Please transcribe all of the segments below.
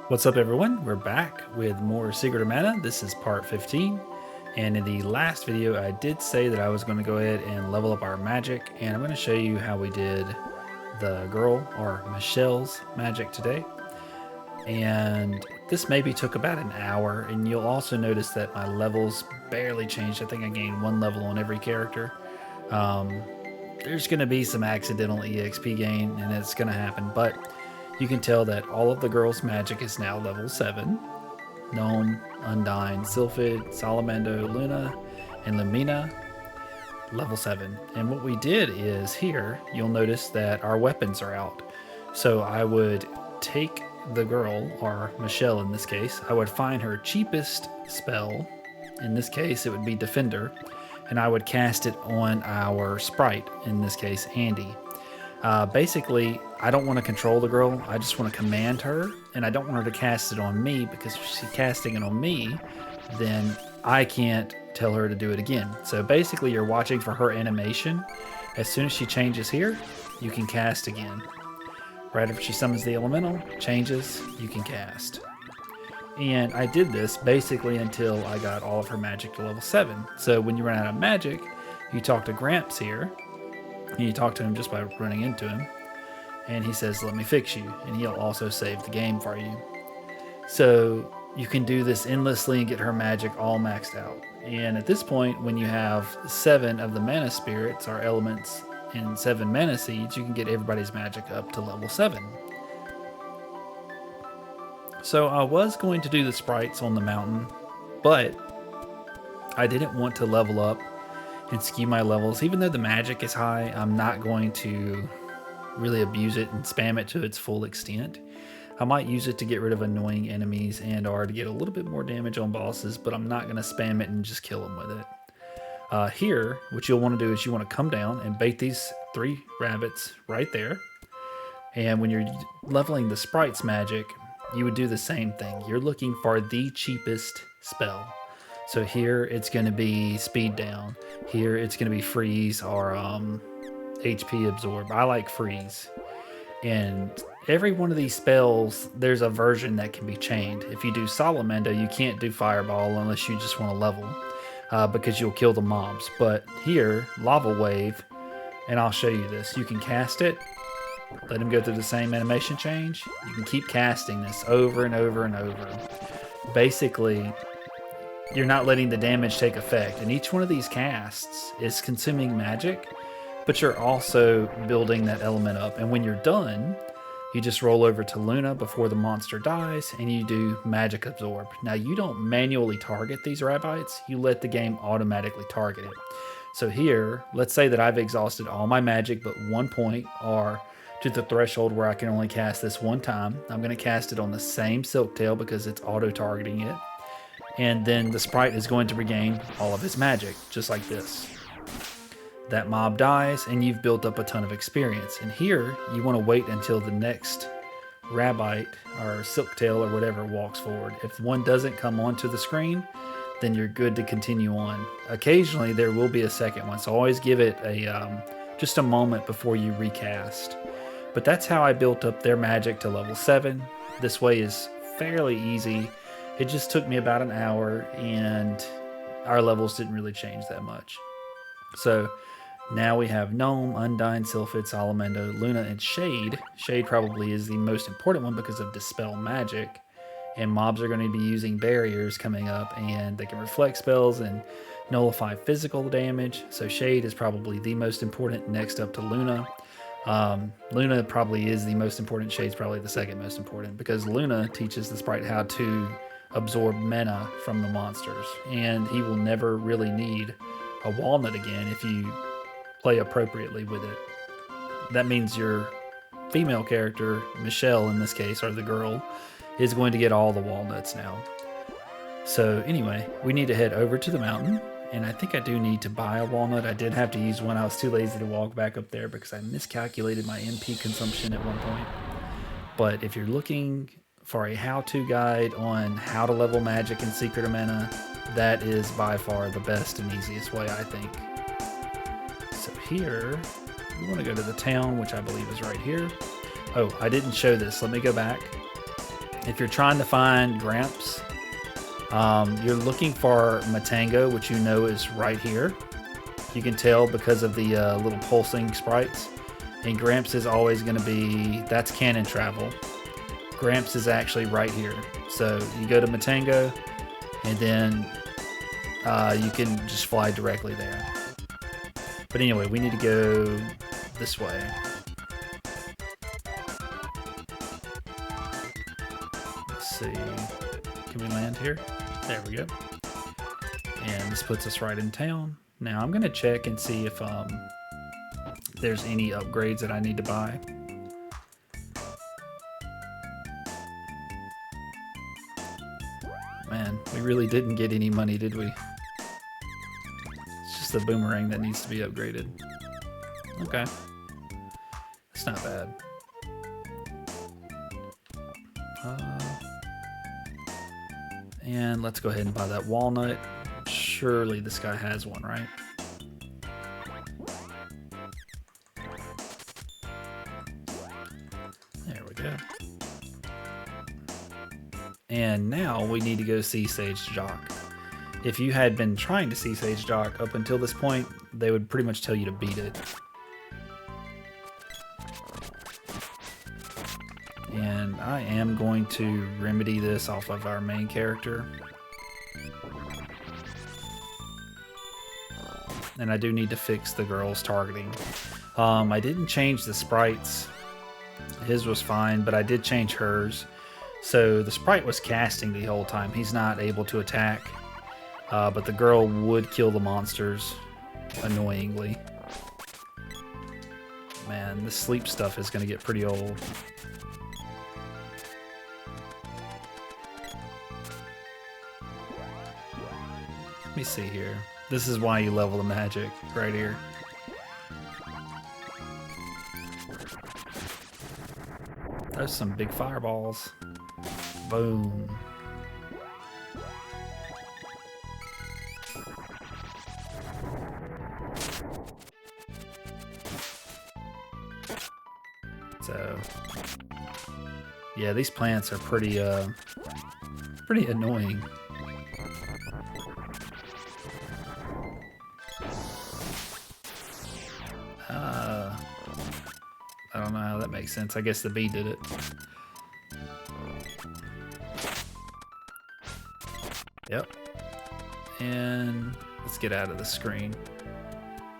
What's up, everyone? We're back with more Secret of Mana. This is part 15. And in the last video, I did say that I was going to go ahead and level up our magic. And I'm going to show you how we did the girl, or Michelle's magic today. And this maybe took about an hour. And you'll also notice that my levels barely changed. I think I gained one level on every character. There's going to be some accidental EXP gain, and it's going to happen. But you can tell that all of the girls' magic is now level 7. Gnome, Undyne, Sylphid, Salamando, Luna, and Lumina, level 7. And what we did is here, you'll notice that our weapons are out. So I would take the girl, or Michelle in this case, I would find her cheapest spell. In this case, it would be Defender. And I would cast it on our sprite, in this case, Andy. Basically, I don't want to control the girl. I just want to command her, and I don't want her to cast it on me, because if she's casting it on me, then I can't tell her to do it again. So basically, you're watching for her animation. As soon as she changes here, you can cast again. Right after she summons the elemental, changes, you can cast. And I did this basically until I got all of her magic to level 7. So when you run out of magic, you talk to Gramps here, and you talk to him just by running into him, and he says, "Let me fix you," and he'll also save the game for you. So you can do this endlessly and get her magic all maxed out. And at this point, when you have 7 of the mana spirits, or elements, and 7 mana seeds, you can get everybody's magic up to level 7. So I was going to do the sprites on the mountain, but I didn't want to level up and skew my levels. Even though the magic is high, I'm not going to really abuse it and spam it to its full extent. I might use it to get rid of annoying enemies and or to get a little bit more damage on bosses, but I'm not going to spam it and just kill them with it. Here, what you'll want to do is you want to come down and bait these 3 rabbits right there. And when you're leveling the sprite's magic, you would do the same thing. You're looking for the cheapest spell. So here it's going to be speed down. Here it's going to be freeze or HP absorb. I like freeze. And every one of these spells, there's a version that can be chained. If you do Salamando, you can't do Fireball unless you just want to level, because you'll kill the mobs. But here, Lava Wave, and I'll show you this. You can cast it, let him go through the same animation change. You can keep casting this over and over and over. Basically, you're not letting the damage take effect. And each one of these casts is consuming magic, but you're also building that element up. And when you're done, you just roll over to Luna before the monster dies, and you do Magic Absorb. Now, you don't manually target these rabbits. You let the game automatically target it. So here, let's say that I've exhausted all my magic but 1 point, or to the threshold where I can only cast this 1 time. I'm going to cast it on the same Silktail because it's auto-targeting it. And then the sprite is going to regain all of his magic, just like this. That mob dies, and you've built up a ton of experience. And here, you want to wait until the next rabbit or Silktail or whatever walks forward. If one doesn't come onto the screen, then you're good to continue on. Occasionally, there will be a second one, so always give it just a moment before you recast. But that's how I built up their magic to level 7. This way is fairly easy. It just took me about an hour, and our levels didn't really change that much. So now we have Gnome, Undyne, Sylphid, Salamando, Luna, and Shade. Shade probably is the most important one because of Dispel Magic. And mobs are going to be using barriers coming up, and they can reflect spells and nullify physical damage. So Shade is probably the most important, next up to Luna. Luna probably is the most important. Shade's probably the second most important, because Luna teaches the sprite how to absorb mana from the monsters, and he will never really need a walnut again if you play appropriately with it. That means your female character, Michelle in this case, or the girl, is going to get all the walnuts now. So anyway, we need to head over to the mountain, and I think I do need to buy a walnut. I did have to use one. I was too lazy to walk back up there because I miscalculated my MP consumption at one point. But if you're looking for a how-to guide on how to level magic in Secret of Mana, that is by far the best and easiest way, I think. So here, we want to go to the town, which I believe is right here. Oh, I didn't show this. Let me go back. If you're trying to find Gramps, you're looking for Matango, which you know is right here. You can tell because of the little pulsing sprites. And Gramps is always going to be, that's cannon travel. Gramps is actually right here. So you go to Matango, and then you can just fly directly there. But anyway, we need to go this way. Let's see. Can we land here? There we go. And this puts us right in town. Now I'm going to check and see if there's any upgrades that I need to buy. Man, we really didn't get any money, did we? It's just the boomerang that needs to be upgraded. Okay. It's not bad. And let's go ahead and buy that walnut. Surely this guy has one, right? There we go. And now we need to go see Sage Joch. If you had been trying to see Sage Joch up until this point, they would pretty much tell you to beat it. And I am going to remedy this off of our main character. And I do need to fix the girl's targeting. I didn't change the sprites. His was fine, but I did change hers. So the sprite was casting the whole time. He's not able to attack. But the girl would kill the monsters annoyingly. Man, this sleep stuff is going to get pretty old. Let me see here. This is why you level the magic, right here. There's some big fireballs. Boom. So, yeah, these plants are pretty annoying. I don't know how that makes sense. I guess the bee did it. Yep. And let's get out of the screen.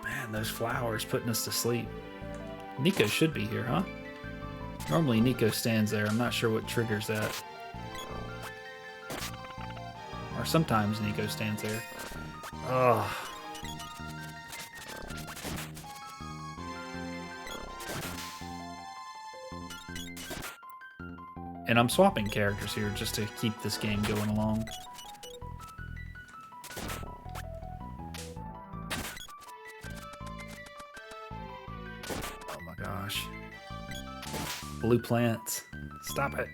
Man, those flowers putting us to sleep. Nico should be here, huh? Normally Nico stands there. I'm not sure what triggers that. Or sometimes Nico stands there. Ugh. And I'm swapping characters here just to keep this game going along. Oh my gosh. Blue plants. Stop it.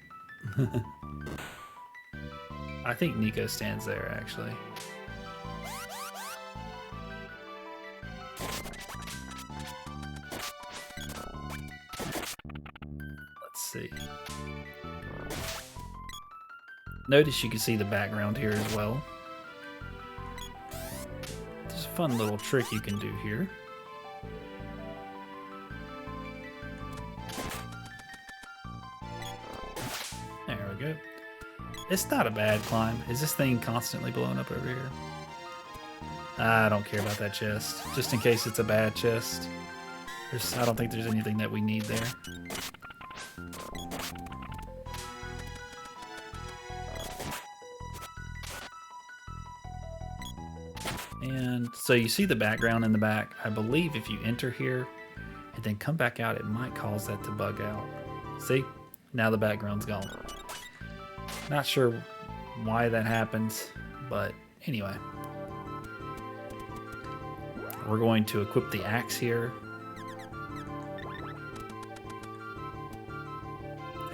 I think Nico stands there, actually. Let's see. Notice you can see the background here as well. There's a fun little trick you can do here. There we go. It's not a bad climb. Is this thing constantly blowing up over here? I don't care about that chest. Just in case it's a bad chest. I don't think there's anything that we need there. And so you see the background in the back. I believe if you enter here and then come back out, it might cause that to bug out. See? Now the background's gone. Not sure why that happens, but anyway. We're going to equip the axe here.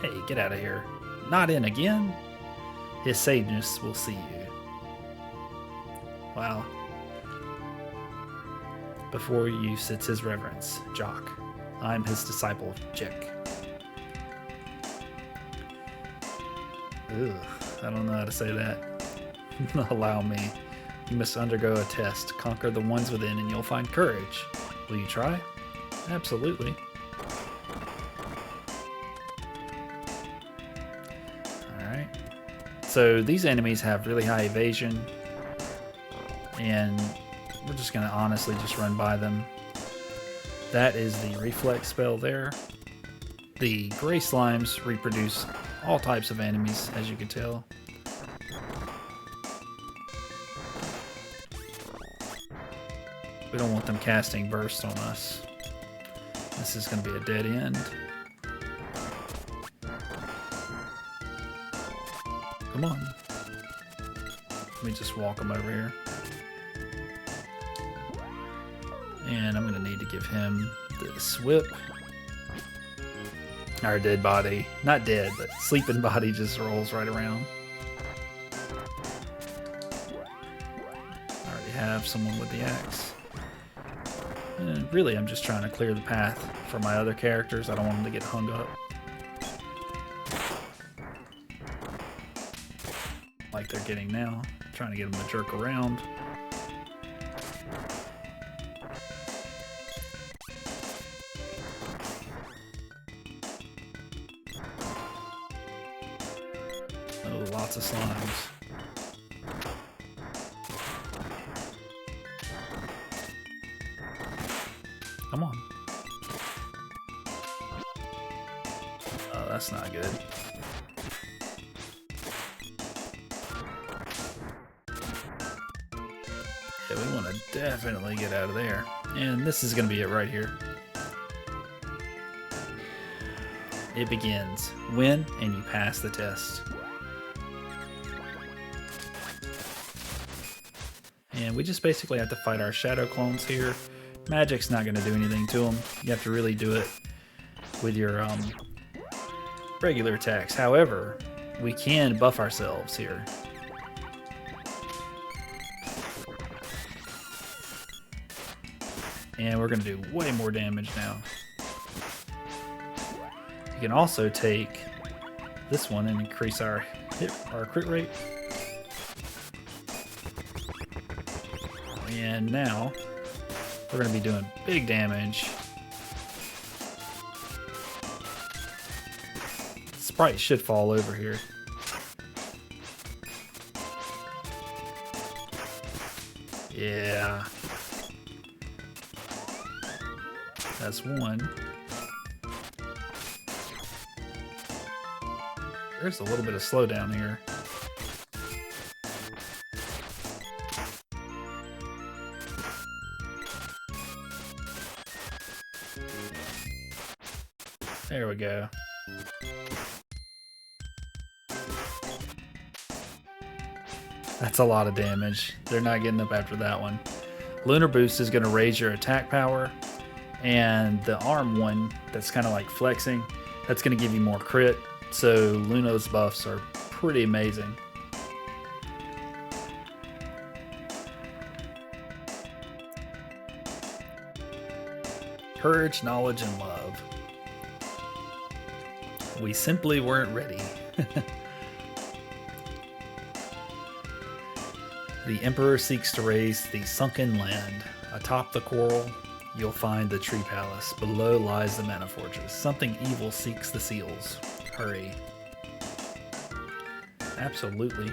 Hey, get out of here. Not in again? His sageness will see you. Wow. Before you sits his reverence, Joch. I'm his disciple, Jehk. Ugh, I don't know how to say that. Allow me. You must undergo a test. Conquer the ones within and you'll find courage. Will you try? Absolutely. Alright. So these enemies have really high evasion. And we're just going to honestly just run by them. That is the reflex spell there. The gray slimes reproduce all types of enemies, as you can tell. We don't want them casting burst on us. This is going to be a dead end. Come on. Let me just walk them over here. And I'm going to need to give him this whip. Our dead body, not dead, but sleeping body just rolls right around. I already have someone with the axe. And really, I'm just trying to clear the path for my other characters. I don't want them to get hung up. Like they're getting now. I'm trying to get them to jerk around. Oh, lots of slimes. Come on. Oh, that's not good. Yeah, we want to definitely get out of there. And this is going to be it right here. It begins. Win and you pass the test. And we just basically have to fight our shadow clones here. Magic's not going to do anything to them. You have to really do it with your regular attacks. However, we can buff ourselves here. And we're going to do way more damage now. You can also take this one and increase our crit rate. And now we're going to be doing big damage. Sprite should fall over here. Yeah. That's one. There's a little bit of slowdown here. There we go. That's a lot of damage. They're not getting up after that one. Lunar Boost is going to raise your attack power. And the arm one, that's kind of like flexing, that's going to give you more crit. So Luna's buffs are pretty amazing. Courage, knowledge, and love. We simply weren't ready. The Emperor seeks to raise the sunken land. Atop the coral, you'll find the tree palace. Below lies the mana fortress. Something evil seeks the seals. Hurry. Absolutely.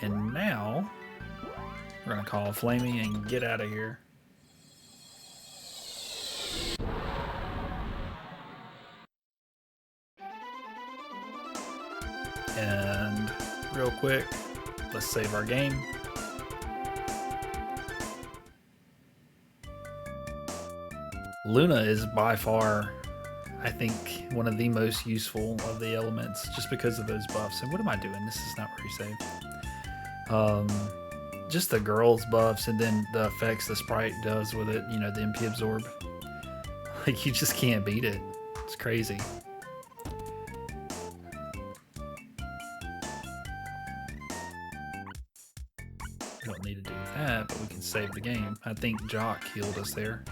And now, we're going to call Flamey and get out of here. And real quick, let's save our game. Luna is by far, I think, one of the most useful of the elements just because of those buffs. And what am I doing? This is not where you save. Just the girls buffs and then the effects the sprite does with it, you know, the MP absorb. Like, you just can't beat it. It's crazy. We don't need to do that, but we can save the game. I think Joch healed us there.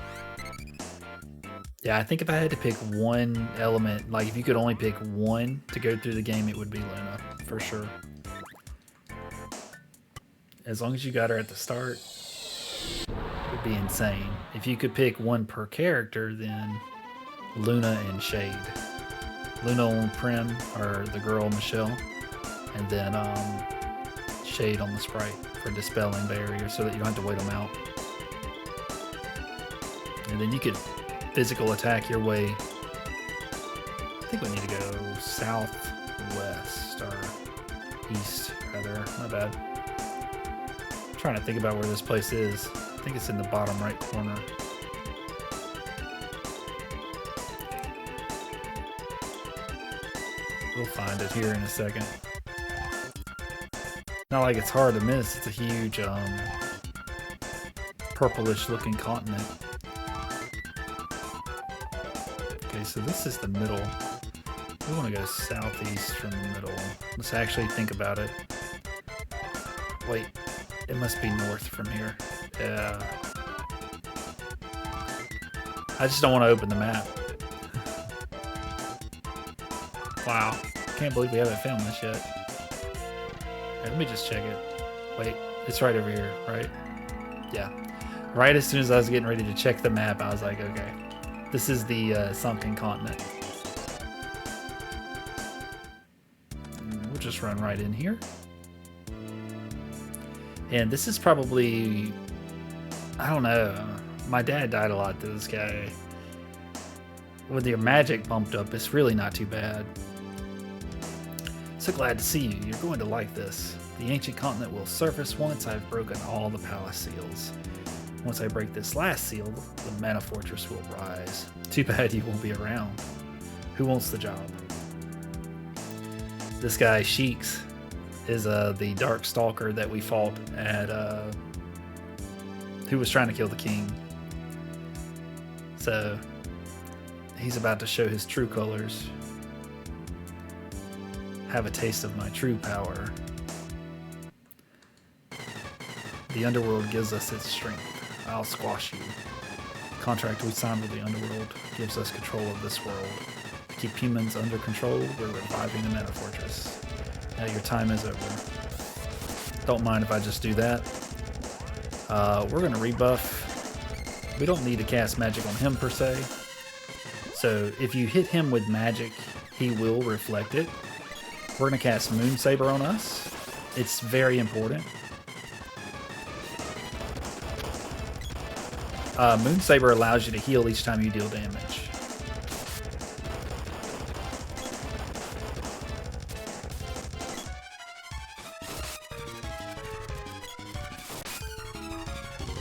Yeah, I think if I had to pick one element, like if you could only pick one to go through the game, it would be Luna, for sure. As long as you got her at the start, it would be insane. If you could pick one per character, then Luna and Shade. Luna on Prim, or the girl Michelle, and then Shade on the Sprite for dispelling barriers so that you don't have to wait them out. And then you could physical attack your way. I think we need to go southwest, or east, rather. My bad. I'm trying to think about where this place is. I think it's in the bottom right corner. We'll find it here in a second. Not like it's hard to miss. It's a huge purplish looking continent. Okay, so this is the middle. We want to go southeast from the middle. Let's actually think about it. Wait, it must be north from here. Yeah. I just don't want to open the map. Wow, can't believe we haven't found this yet. Right, let me just check it. Wait, it's right over here, right? Yeah. Right as soon as I was getting ready to check the map, I was like, okay. This is the Sunken Continent. We'll just run right in here. And this is probably, I don't know. My dad died a lot to this guy. With your magic bumped up, it's really not too bad. So glad to see you. You're going to like this. The ancient continent will surface once I've broken all the palace seals. Once I break this last seal, the mana fortress will rise. Too bad you won't be around. Who wants the job? This guy, Sheex, is the dark stalker that we fought at, who was trying to kill the king. So, he's about to show his true colors. Have a taste of my true power. The underworld gives us its strength. I'll squash you. Contract we signed with the underworld gives us control of this world. To keep humans under control, we're reviving the mana fortress. Now your time is over. Don't mind if I just do that. We're going to rebuff. We don't need to cast magic on him per se. So if you hit him with magic, he will reflect it. We're going to cast Moon Saber on us. It's very important. Moon Saber allows you to heal each time you deal damage.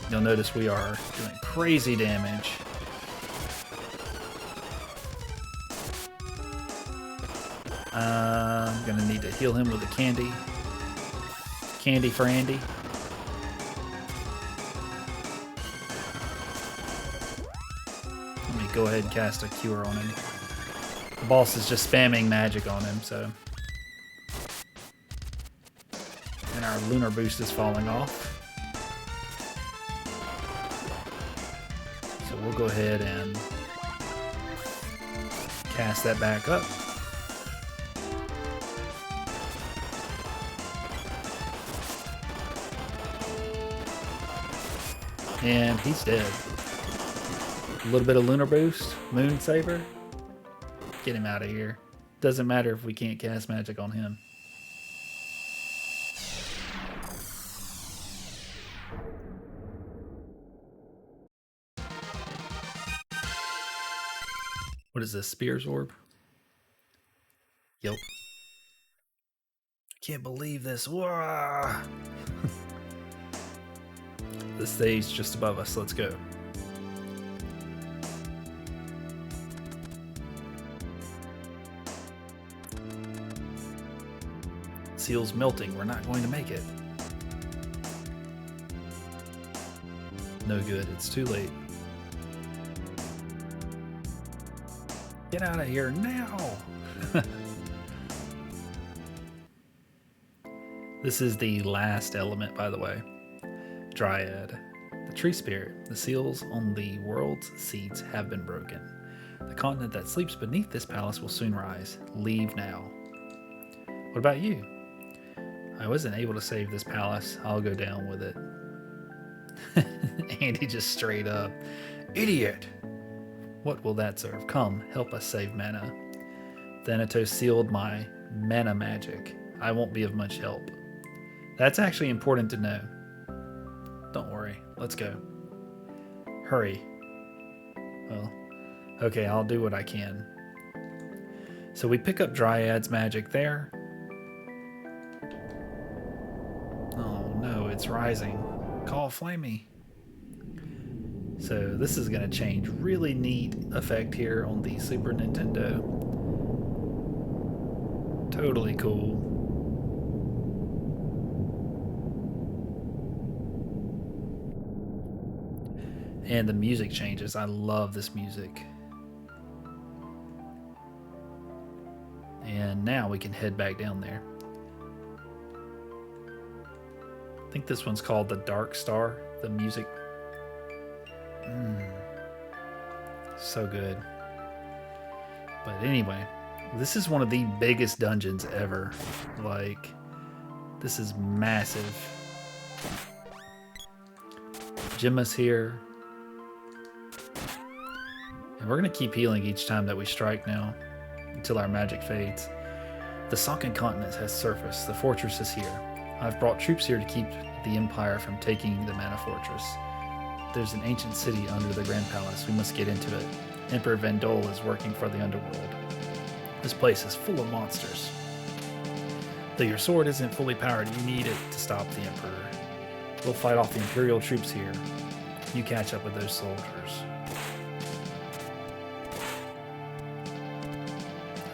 You'll notice we are doing crazy damage. I'm gonna need to heal him with a candy. Candy for Andy. Let me go ahead and cast a cure on him. The boss is just spamming magic on him, so. And our lunar boost is falling off. So we'll go ahead and cast that back up. And he's dead. A little bit of lunar boost, Moon Saber. Get him out of here. Doesn't matter if we can't cast magic on him. What is this, Spear's Orb? Yep. I can't believe this. Whoa! The stage just above us. Let's go. Seal's melting. We're not going to make it. No good. It's too late. Get out of here now! This is the last element, by the way. Dryad. The tree spirit. The seals on the world's seeds have been broken. The continent that sleeps beneath this palace will soon rise. Leave now. What about you? I wasn't able to save this palace. I'll go down with it. Andy just straight up. Idiot! What will that serve? Come, help us save mana. Thanatos sealed my mana magic. I won't be of much help. That's actually important to know. Don't worry. Let's go. Hurry. Well, okay, I'll do what I can. So we pick up Dryad's magic there. Oh no, it's rising. Call Flamey. So this is going to change. Really neat effect here on the Super Nintendo. Totally cool. And the music changes. I love this music. And now we can head back down there. I think this one's called the Dark Star. The music. So good. But anyway, this is one of the biggest dungeons ever. Like, this is massive. Gemma's here. And we're going to keep healing each time that we strike now, until our magic fades. The Sunken Continent has surfaced. The fortress is here. I've brought troops here to keep the Empire from taking the Mana Fortress. There's an ancient city under the Grand Palace. We must get into it. Emperor Vendol is working for the underworld. This place is full of monsters. Though your sword isn't fully powered, you need it to stop the Emperor. We'll fight off the Imperial troops here. You catch up with those soldiers.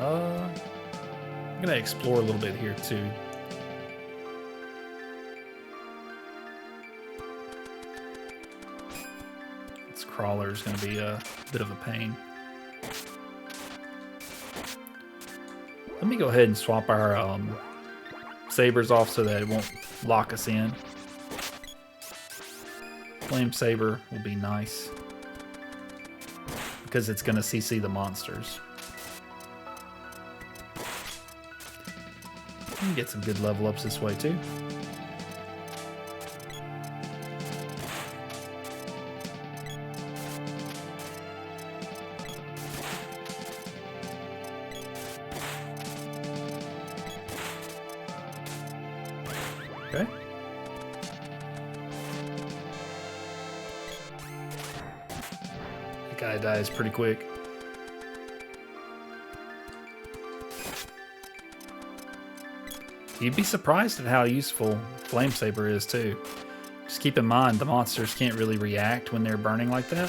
I'm gonna explore a little bit here too. This crawler is gonna be a bit of a pain. Let me go ahead and swap our sabers off so that it won't lock us in. Flame saber will be nice because it's gonna CC the monsters. You can get some good level ups this way too. Okay. That guy dies pretty quick. You'd be surprised at how useful Flame Saber is too. Just keep in mind the monsters can't really react when they're burning like that.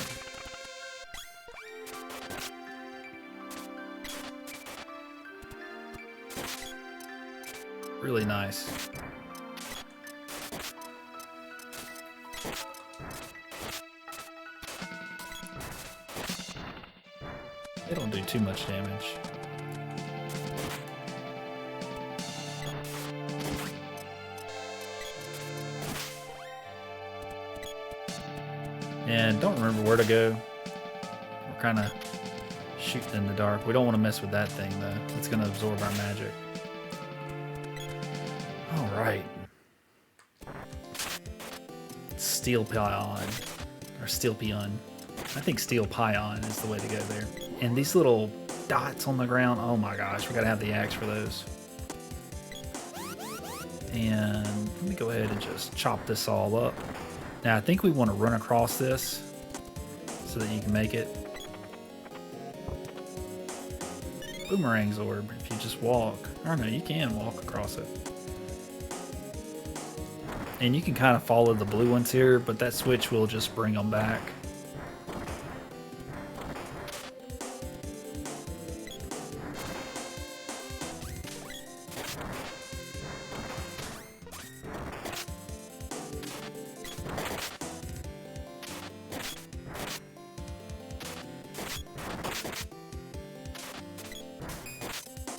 Really nice. They don't do too much damage. And don't remember where to go. We're kind of shooting in the dark. We don't want to mess with that thing though. It's going to absorb our magic. Alright. Steel Pion. Or Steel Pion. I think Steel Pion is the way to go there. And these little dots on the ground. Oh my gosh. We got to have the axe for those. And let me go ahead and just chop this all up. Now I think we want to run across this so that you can make it. Boomerang's orb, if you just walk. Or no, you can walk across it. And you can kind of follow the blue ones here, but that switch will just bring them back.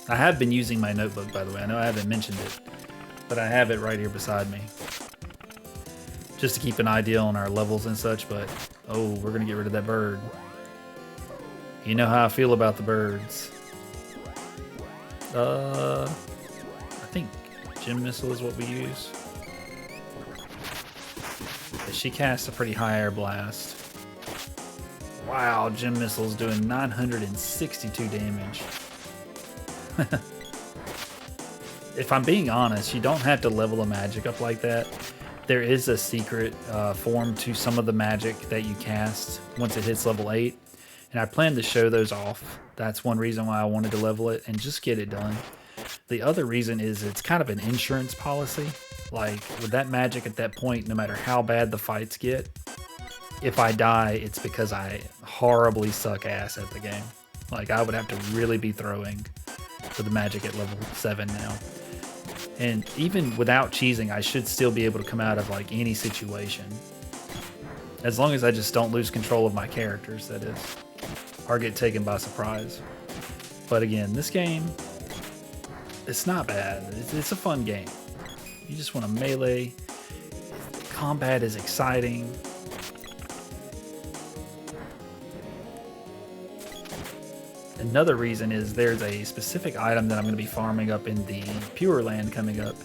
I have been using my notebook, by the way. I know I haven't mentioned it, but I have it right here beside me. Just to keep an idea on our levels and such, but oh, we're gonna get rid of that bird. You know how I feel about the birds. I think Gem Missile is what we use. She casts a pretty high air blast. Wow, Gem Missile's doing 962 damage. If I'm being honest, you don't have to level a magic up like that. There is a secret form to some of the magic that you cast once it hits level 8. And I plan to show those off. That's one reason why I wanted to level it and just get it done. The other reason is it's kind of an insurance policy. Like, with that magic at that point, no matter how bad the fights get, if I die, it's because I horribly suck ass at the game. Like, I would have to really be throwing for the magic at level 7 now. And even without cheesing, I should still be able to come out of, like, any situation. As long as I just don't lose control of my characters, that is. Or get taken by surprise. But again, this game, it's not bad. It's a fun game. You just want to melee. Combat is exciting. Another reason is there's a specific item that I'm going to be farming up in the Pure Land coming up.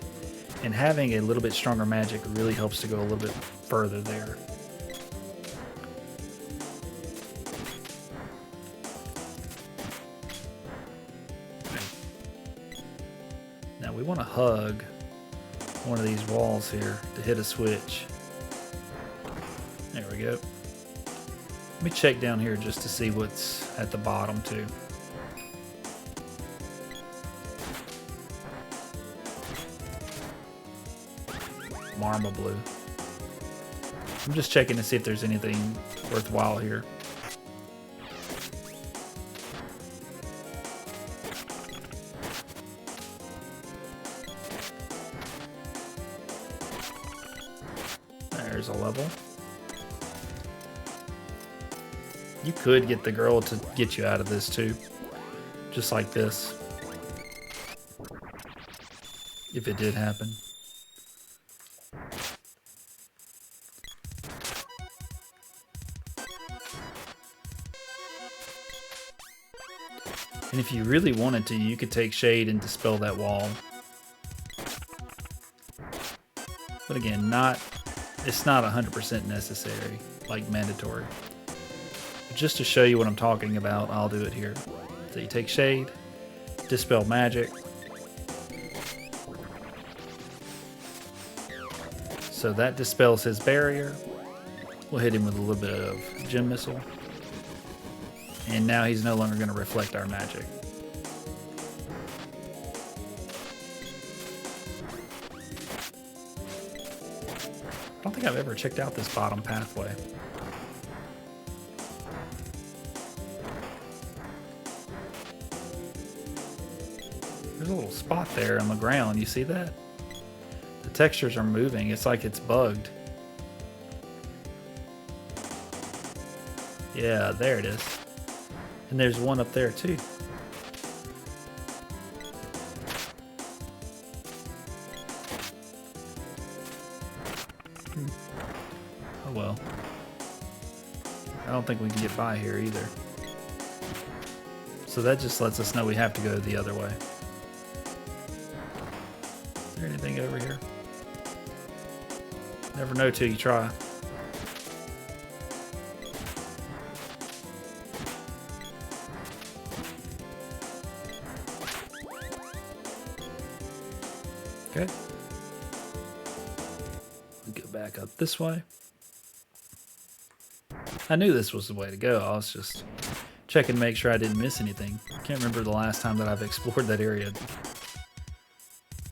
And having a little bit stronger magic really helps to go a little bit further there. Now we want to hug one of these walls here to hit a switch. There we go. Let me check down here just to see what's at the bottom too. Marma blue. I'm just checking to see if there's anything worthwhile here. There's a level. You could get the girl to get you out of this too. Just like this. If it did happen. And if you really wanted to, you could take Shade and dispel that wall. But again, it's not 100% necessary, like mandatory. But just to show you what I'm talking about, I'll do it here. So you take Shade, dispel magic. So that dispels his barrier. We'll hit him with a little bit of Gem Missile. And now he's no longer going to reflect our magic. I don't think I've ever checked out this bottom pathway. There's a little spot there on the ground. You see that? The textures are moving. It's like it's bugged. Yeah, there it is. And there's one up there too. Oh well. I don't think we can get by here either. So that just lets us know we have to go the other way. Is there anything over here? Never know till you try. Okay. Go back up this way. I knew this was the way to go. I was just checking to make sure I didn't miss anything. I can't remember the last time that I've explored that area.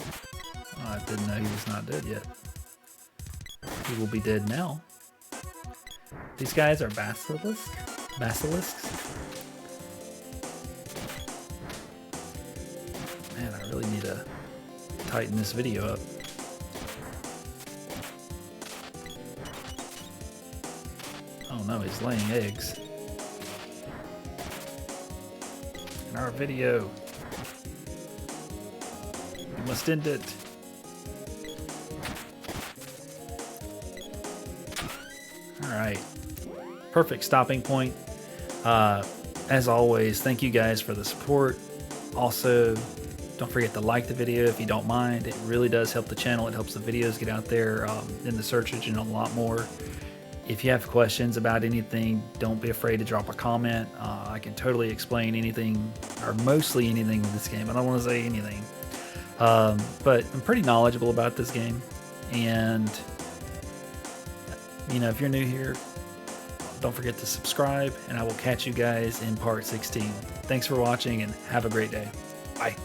Oh, I didn't know he was not dead yet. He will be dead now. These guys are basilisks? Man, I really need to tighten this video up. Oh no, he's laying eggs. In our video. We must end it. Alright. Perfect stopping point. As always, thank you guys for the support. Also, don't forget to like the video if you don't mind. It really does help the channel. It helps the videos get out there in the search engine a lot more. If you have questions about anything, don't be afraid to drop a comment. I can totally explain anything, or mostly anything with this game. I don't want to say anything. But I'm pretty knowledgeable about this game. And, you know, if you're new here, don't forget to subscribe, and I will catch you guys in part 16. Thanks for watching, and have a great day. Bye.